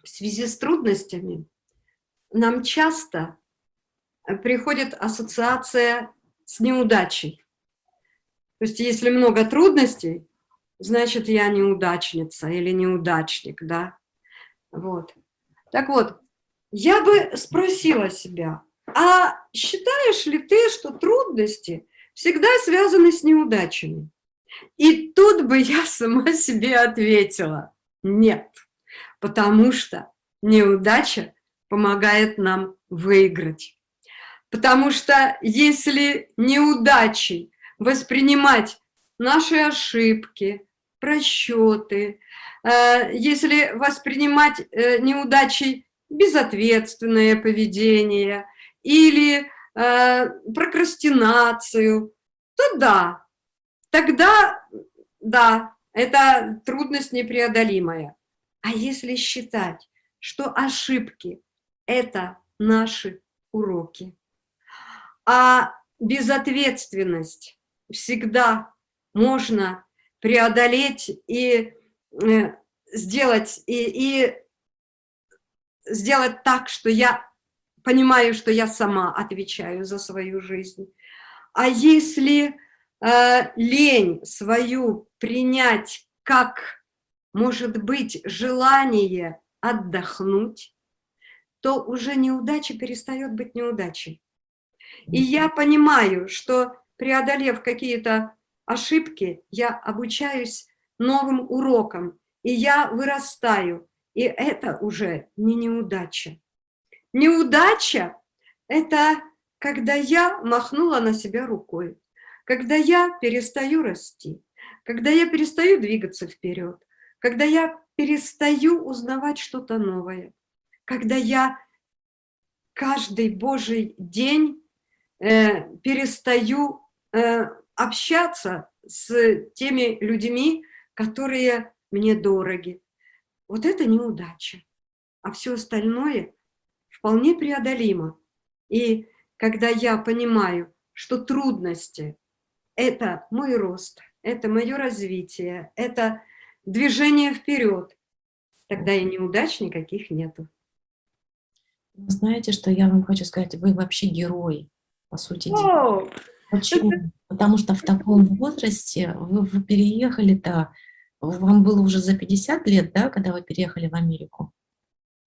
в связи с трудностями нам часто приходит ассоциация с неудачей. То есть если много трудностей, значит, я неудачница или неудачник, да? Вот. Так вот, я бы спросила себя, а считаешь ли ты, что трудности всегда связаны с неудачами? И тут бы я сама себе ответила: нет, потому что неудача помогает нам выиграть. Потому что если неудачей воспринимать наши ошибки, просчеты, если воспринимать неудачей безответственное поведение или прокрастинацию, то да, тогда да, это трудность непреодолимая. А если считать, что ошибки – это наши уроки, а безответственность всегда можно преодолеть и сделать, сделать так, что я понимаю, что я сама отвечаю за свою жизнь. А если лень свою принять как, может быть, желание отдохнуть, то уже неудача перестает быть неудачей. И я понимаю, что, преодолев какие-то ошибки, я обучаюсь новым урокам, и я вырастаю, и это уже не неудача. Неудача – это когда я махнула на себя рукой, когда я перестаю расти, когда я перестаю двигаться вперед, когда я перестаю узнавать что-то новое, когда я каждый Божий день перестаю общаться с теми людьми, которые мне дороги. Вот это неудача. А все остальное вполне преодолимо. И когда я понимаю, что трудности – это мой рост, это мое развитие, это движение вперед, тогда и неудач никаких нету. Знаете, что я вам хочу сказать? Вы вообще герой, по сути дела. О, Почему? Потому что в таком возрасте вы переехали-то, вам было уже за 50 лет, да, когда вы переехали в Америку?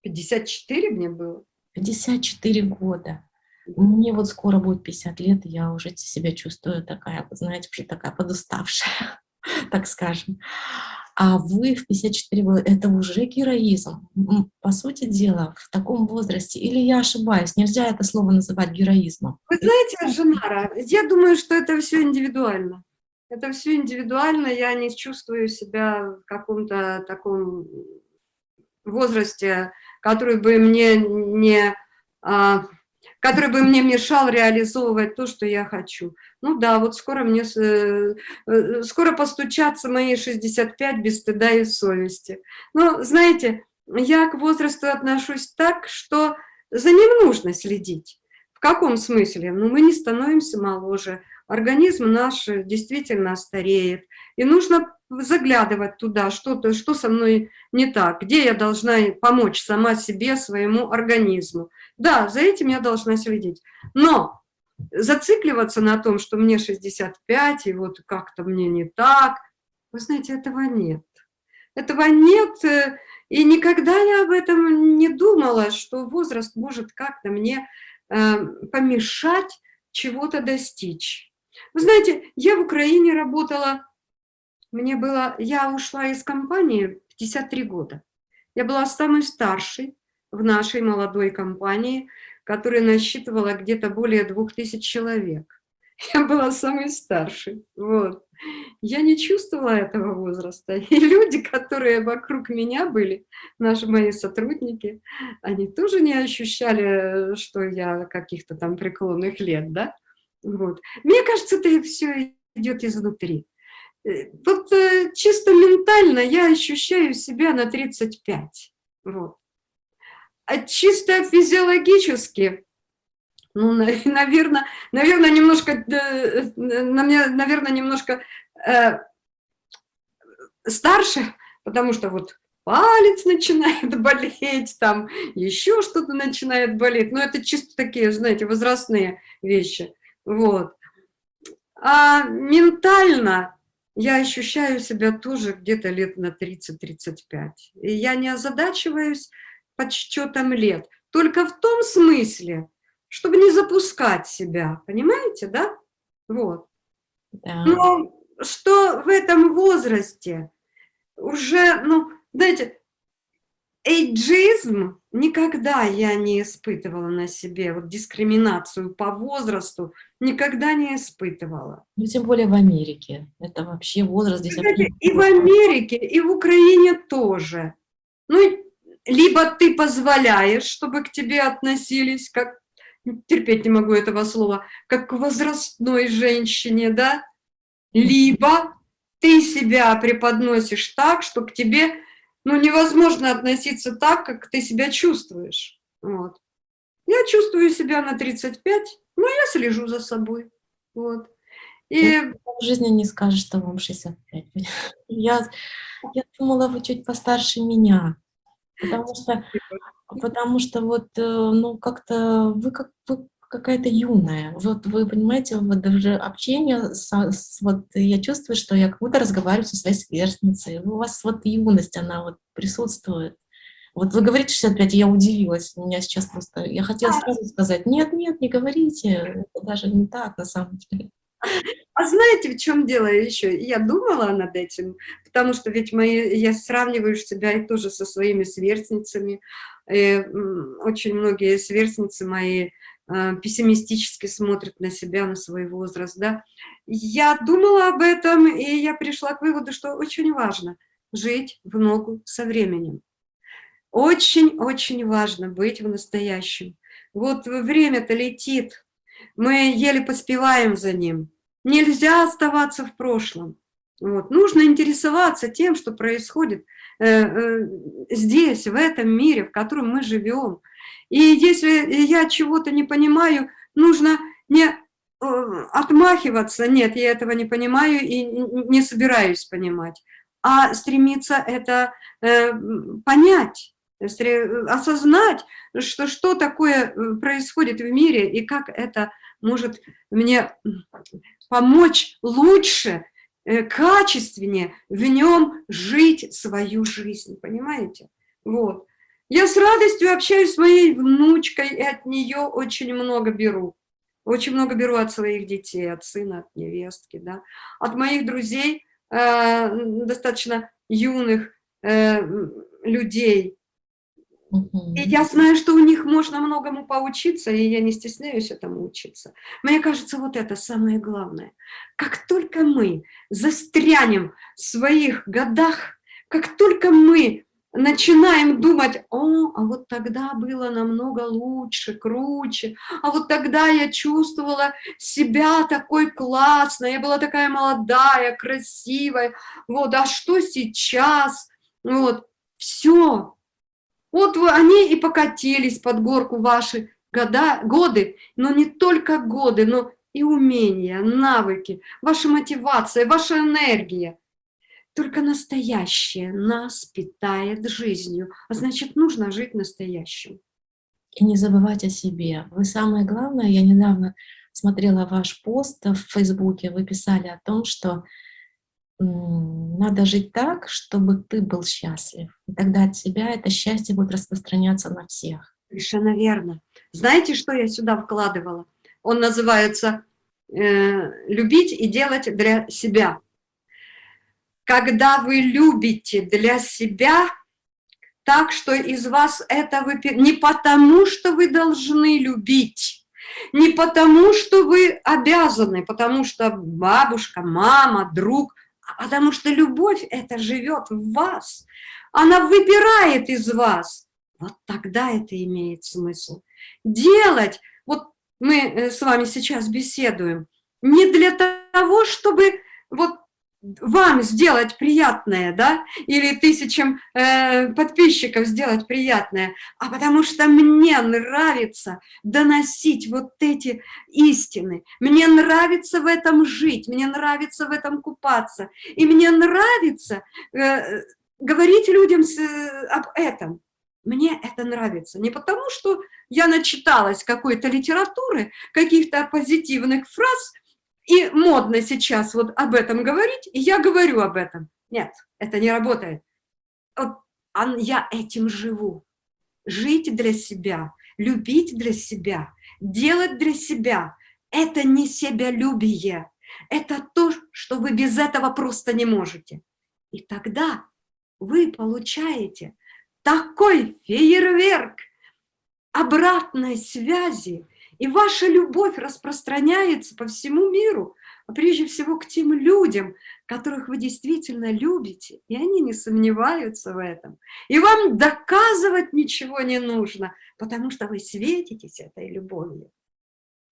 54 мне было. 54 года. Мне вот скоро будет 50 лет, и я уже себя чувствую такая, вы знаете, уже такая подуставшая, так скажем. А вы в 54 года, это уже героизм. По сути дела, в таком возрасте, или я ошибаюсь, нельзя это слово называть героизмом. Вы знаете, Женара, я думаю, что это все индивидуально. Это все индивидуально, я не чувствую себя в каком-то таком возрасте, который бы мне не, который бы мне мешал реализовывать то, что я хочу. Ну да, вот скоро мне, скоро постучатся мои 65 без стыда и совести. Но, знаете, я к возрасту отношусь так, что за ним нужно следить. В каком смысле? Ну, мы не становимся моложе, организм наш действительно стареет, и нужно заглядывать туда, что со мной не так, где я должна помочь сама себе, своему организму. Да, за этим я должна следить. Но зацикливаться на том, что мне 65, и вот как-то мне не так, вы знаете, этого нет. Этого нет, и никогда я об этом не думала, что возраст может как-то мне помешать чего-то достичь. Вы знаете, я в Украине работала, я ушла из компании в 53 года. Я была самой старшей в нашей молодой компании, которая насчитывала где-то более 2000 человек. Я была самой старшей. Вот. Я не чувствовала этого возраста. И люди, которые вокруг меня были, мои сотрудники, они тоже не ощущали, что я каких-то там преклонных лет, да? Вот. Мне кажется, это все идет изнутри. Вот чисто ментально я ощущаю себя на 35. Вот. А чисто физиологически, ну, наверное, немножко, наверное, немножко старше, потому что вот палец начинает болеть, там еще что-то начинает болеть. Но это чисто такие, знаете, возрастные вещи. Вот. А ментально я ощущаю себя тоже где-то лет на 30-35. И я не озадачиваюсь подсчетом лет. Только в том смысле, чтобы не запускать себя. Понимаете, да? Вот. Да. Но что в этом возрасте уже, ну, знаете, эйджизм никогда я не испытывала на себе, вот дискриминацию по возрасту никогда не испытывала. Ну, тем более в Америке. Это вообще возраст здесь вообще... Знаете, и в Америке, и в Украине тоже. Ну, либо ты позволяешь, чтобы к тебе относились, как, терпеть не могу этого слова, как к возрастной женщине, да, либо ты себя преподносишь так, что к тебе, ну, невозможно относиться так, как ты себя чувствуешь. Вот. Я чувствую себя на 35, но я слежу за собой. Вот. И В жизни не скажешь, что вам 65. Я думала, вы чуть постарше меня, потому что вот, ну, как-то вы какая-то юная. Вот вы понимаете, вот даже общение вот я чувствую, что я как будто разговариваю со своей сверстницей. У вас вот юность, она вот присутствует. Вот вы говорите 65, и я удивилась. У меня сейчас просто... Я хотела сразу сказать: «Нет, нет, не говорите, это даже не так на самом деле». А знаете, в чем дело еще? Я думала над этим, потому что ведь я сравниваю себя и тоже со своими сверстницами. Очень многие сверстницы мои пессимистически смотрят на себя, на свой возраст. Да? Я думала об этом, и я пришла к выводу, что очень важно жить в ногу со временем. Очень-очень важно быть в настоящем. Вот время-то летит, мы еле поспеваем за ним. Нельзя оставаться в прошлом. Вот. Нужно интересоваться тем, что происходит здесь, в этом мире, в котором мы живем. И если я чего-то не понимаю, нужно не отмахиваться, нет, я этого не понимаю и не собираюсь понимать, а стремиться это понять, осознать, что такое происходит в мире и как это может мне помочь лучше, качественнее в нем жить свою жизнь, понимаете? Вот. Я с радостью общаюсь с моей внучкой, и от нее очень много беру. Очень много беру от своих детей, от сына, от невестки, да. От моих друзей, достаточно юных людей. И я знаю, что у них можно многому поучиться, и я не стесняюсь этому учиться. Мне кажется, вот это самое главное. Как только мы застрянем в своих годах, как только мы начинаем думать: о, а вот тогда было намного лучше, круче, а вот тогда я чувствовала себя такой классной, я была такая молодая, красивая, вот, а что сейчас? Вот, все. Вот они и покатились под горку ваши годы, но не только годы, но и умения, навыки, ваша мотивация, ваша энергия. Только настоящее нас питает жизнью, а значит, нужно жить настоящим. И не забывать о себе. Вы самое главное, я недавно смотрела ваш пост в Фейсбуке, вы писали о том, что надо жить так, чтобы ты был счастлив. И тогда от себя это счастье будет распространяться на всех. Совершенно верно. Знаете, что я сюда вкладывала? Он называется «Любить и делать для себя». Когда вы любите для себя так, что из вас это не потому, что вы должны любить, не потому, что вы обязаны, потому что бабушка, мама, друг, а потому что любовь эта живет в вас, она выбирает из вас. Вот тогда это имеет смысл. Делать, вот мы с вами сейчас беседуем, не для того, чтобы вот вам сделать приятное, да, или тысячам подписчиков сделать приятное, а потому что мне нравится доносить вот эти истины, мне нравится в этом жить, мне нравится в этом купаться, и мне нравится говорить людям об этом. Мне это нравится. Не потому, что я начиталась какой-то литературы, каких-то позитивных фраз, и модно сейчас вот об этом говорить, и я говорю об этом. Нет, это не работает. Вот, я этим живу. Жить для себя, любить для себя, делать для себя. Это не себялюбие. Это то, что вы без этого просто не можете. И тогда вы получаете такой фейерверк обратной связи, и ваша любовь распространяется по всему миру, а прежде всего к тем людям, которых вы действительно любите, и они не сомневаются в этом. И вам доказывать ничего не нужно, потому что вы светитесь этой любовью.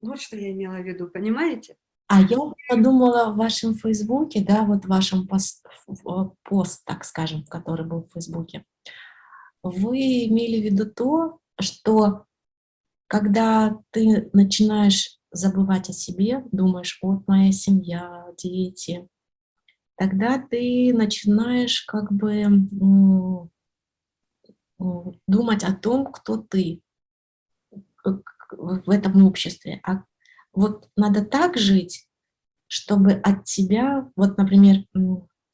Вот что я имела в виду, понимаете? А я подумала в вашем Фейсбуке, да, вот в вашем пост, так скажем, который был в Фейсбуке, вы имели в виду то, что когда ты начинаешь забывать о себе, думаешь, вот моя семья, дети, тогда ты начинаешь как бы думать о том, кто ты в этом обществе. А вот надо так жить, чтобы от тебя, вот, например,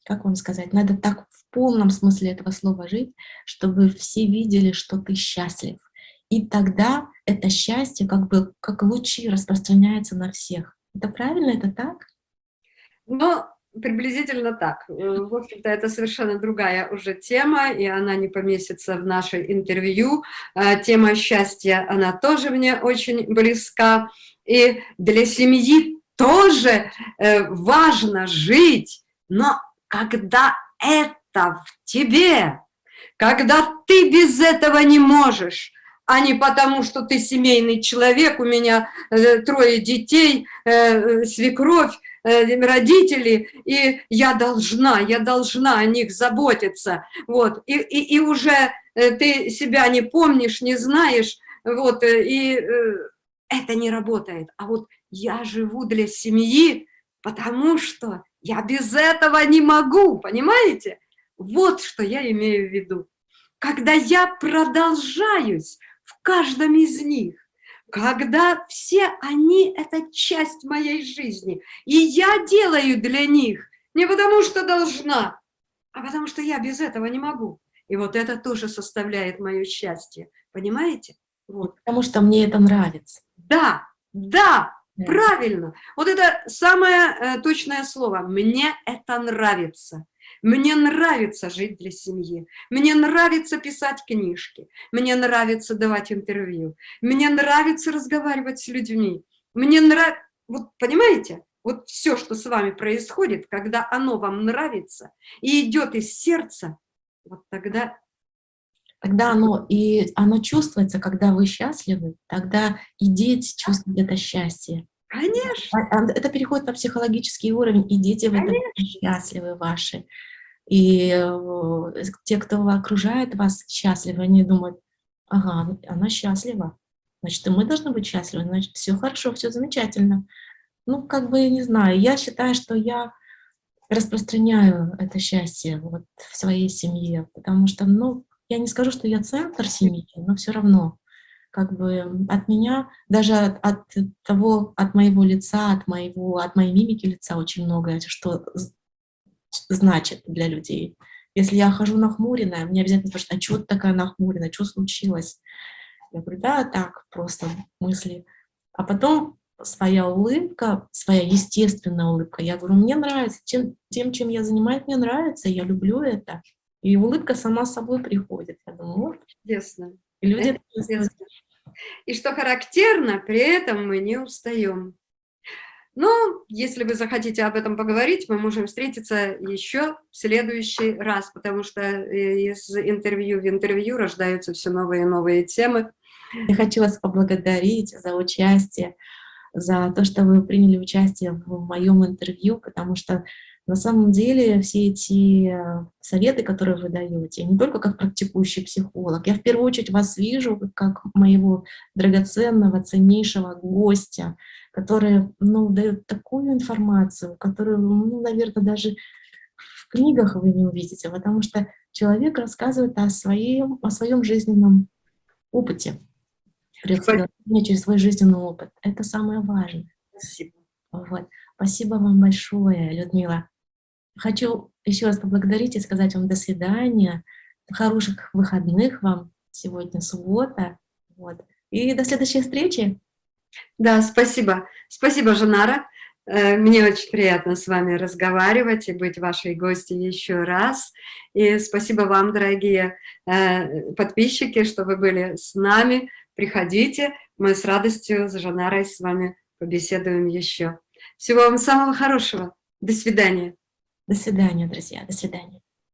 как вам сказать, надо так в полном смысле этого слова жить, чтобы все видели, что ты счастлив. И тогда это счастье как бы как лучи распространяется на всех. Это правильно? Это так? Но приблизительно так. В общем-то, это совершенно другая уже тема, и она не поместится в наше интервью. Тема счастья, она тоже мне очень близка. И для семьи тоже важно жить, но когда это в тебе, когда ты без этого не можешь, а не потому, что ты семейный человек, у меня 3 детей, свекровь, родители, и я должна о них заботиться, вот, и уже ты себя не помнишь, не знаешь, вот, и это не работает. А вот я живу для семьи, потому что я без этого не могу, понимаете? Вот что я имею в виду. Когда я продолжаюсь в каждом из них, когда все они – это часть моей жизни, и я делаю для них не потому, что должна, а потому что я без этого не могу. И вот это тоже составляет мое счастье, понимаете? Вот. Потому что мне это нравится. Да, да, правильно. Вот это самое точное слово. Мне это нравится. Мне нравится жить для семьи. Мне нравится писать книжки. Мне нравится давать интервью. Мне нравится разговаривать с людьми. Мне нравится... Вот понимаете? Вот все, что с вами происходит, когда оно вам нравится и идет из сердца, вот тогда... Тогда оно чувствуется, когда вы счастливы, тогда и дети чувствуют это счастье. Конечно, Это переходит на психологический уровень, и дети в этом конечно. счастливы ваши. И те, кто окружает вас счастливы, они думают, ага, она счастлива, значит, и мы должны быть счастливы, значит, все хорошо, все замечательно. Ну, как бы, не знаю, я считаю, что я распространяю это счастье вот в своей семье, потому что, ну, я не скажу, что я центр семьи, но все равно, как бы от меня, даже от моего лица, от моей мимики лица очень многое, что значит для людей. Если я хожу нахмуренная, мне обязательно спрашивают, а чего ты такая нахмуренная, что случилось? Я говорю, да, так, просто мысли. А потом своя улыбка, своя естественная улыбка. Я говорю, мне нравится, тем, чем я занимаюсь, мне нравится, я люблю это. И улыбка сама собой приходит. Я думаю, вот. Чудесно. И люди Это чудесно. И что характерно, при этом мы не устаем. Но если вы захотите об этом поговорить, мы можем встретиться еще в следующий раз, потому что из интервью в интервью рождаются все новые и новые темы. Я хочу вас поблагодарить за участие, за то, что вы приняли участие в моем интервью, потому что на самом деле все эти советы, которые вы даете, не только как практикующий психолог, я в первую очередь вас вижу как моего драгоценного, ценнейшего гостя, который, ну, дает такую информацию, которую, ну, наверное, даже в книгах вы не увидите, потому что человек рассказывает о своем жизненном опыте, приобретение через свой жизненный опыт. Это самое важное. Спасибо. Вот. Спасибо вам большое, Людмила. Хочу еще раз поблагодарить и сказать вам до свидания, хороших выходных вам. Сегодня суббота. Вот. И до следующей встречи. Да, спасибо. Спасибо, Жанара. Мне очень приятно с вами разговаривать и быть вашей гостьей еще раз. И спасибо вам, дорогие подписчики, что вы были с нами. Приходите, мы с радостью с Жанарой с вами побеседуем еще. Всего вам самого хорошего. До свидания. До свидания, друзья. До свидания.